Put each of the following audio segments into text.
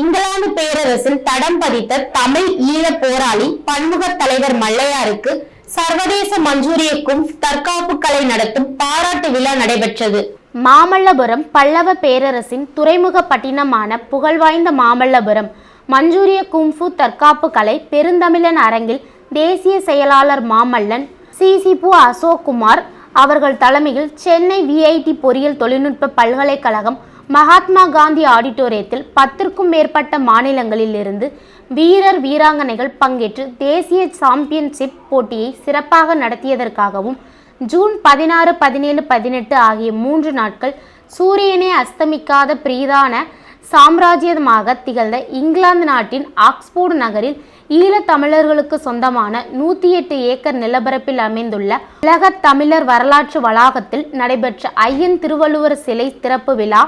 இங்கிலாந்து பேரரசில் தடம் பதித்த தமிழ் ஈழ போராளி பன்முக தலைவர் மல்லையாருக்கு சர்வதேச மஞ்சூரிய கும்ப் தற்காப்பு கலை நடத்தும் பாராட்டு விழா நடைபெற்றது. மாமல்லபுரம் பல்லவ பேரரசின் துறைமுக பட்டினமான புகழ்வாய்ந்த மாமல்லபுரம் மஞ்சூரிய கும்ஃபு தற்காப்பு கலை பெருந்தமிழன் அரங்கில் தேசிய செயலாளர் மாமல்லன் சிசிபு அசோக் குமார் அவர்கள் தலைமையில் சென்னை விஐடி பொறியியல் தொழில்நுட்ப பல்கலைக்கழகம் மகாத்மா காந்தி ஆடிட்டோரியத்தில் 10க்கும் மேற்பட்ட மாநிலங்களில் இருந்து வீரர் வீராங்கனைகள் பங்கேற்று தேசிய சாம்பியன்ஷிப் போட்டியை சிறப்பாக நடத்தியதற்காகவும் ஜூன் 16, 17, 18 ஆகிய 3 நாட்கள் சூரியனே அஸ்தமிக்காத பிரீதான சாம்ராஜ்யமாக திகழ்ந்த இங்கிலாந்து நாட்டின் ஆக்ஸ்போர்டு நகரில் ஈழத் தமிழர்களுக்கு சொந்தமான 108 ஏக்கர் நிலப்பரப்பில் அமைந்துள்ள உலகத் தமிழர் வரலாற்று வளாகத்தில் நடைபெற்ற ஐயன் திருவள்ளுவர் சிலை திறப்பு விழா,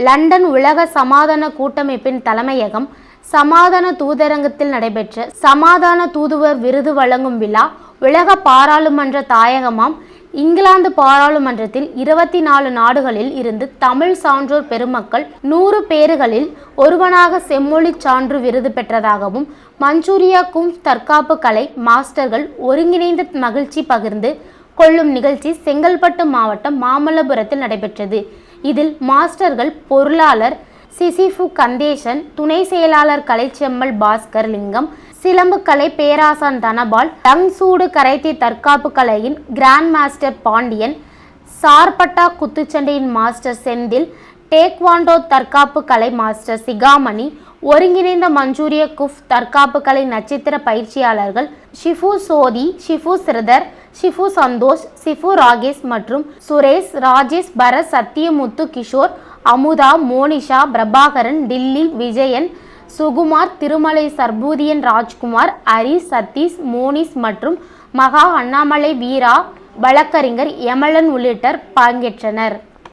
லண்டன் உலக சமாதான கூட்டமைப்பின் தலைமையகம் சமாதான தூதரங்கத்தில் நடைபெற்ற சமாதான தூதுவர் விருது வழங்கும் விழா, உலக பாராளுமன்ற தாயகமாம் இங்கிலாந்து பாராளுமன்றத்தில் 24 நாடுகளில் இருந்து தமிழ் சான்றோர் பெருமக்கள் 100 பேர்களில் ஒருவனாக செம்மொழி சான்று விருது பெற்றதாகவும் மஞ்சூரியா கும்ப் தற்காப்பு கலை மாஸ்டர்கள் ஒருங்கிணைந்த மகிழ்ச்சி பகிர்ந்து கொள்ளும் நிகழ்ச்சி செங்கல்பட்டு மாவட்டம் மாமல்லபுரத்தில் நடைபெற்றது. இதில் மாஸ்டர்கள் பொருளாளர் சிசிபு கந்தேசன், துணை செயலாளர் கலைச்செம்மல் பாஸ்கர் லிங்கம், சிலம்பு கலை பேராசான் தனபால், டங்சூடு கரைத்தி தற்காப்பு கலையின் கிராண்ட் மாஸ்டர் பாண்டியன், சார்பட்டா குத்துச்சண்டையின் மாஸ்டர் செந்தில், டேக்வாண்டோ தற்காப்பு கலை மாஸ்டர் சிகாமணி, ஒருங்கிணைந்த மஞ்சூரிய குஃப் தற்காப்பு கலை நட்சத்திர பயிற்சியாளர்கள் ஷிஃபு சோதி, Shifu Sridhar, Shifu Santhosh, Shifu Rakesh மற்றும் சுரேஷ், ராஜேஷ், பரத், சத்தியமுத்து, கிஷோர், அமுதா, மோனிஷா, பிரபாகரன், டில்லி, விஜயன், சுகுமார், திருமலை, சர்பூதியன், ராஜ்குமார், ஹரிஸ், சதீஷ், மோனிஸ் மற்றும் மகா, அண்ணாமலை, வீரா, வழக்கறிஞர் எமலன் உள்ளிட்டோர் பங்கேற்றனர்.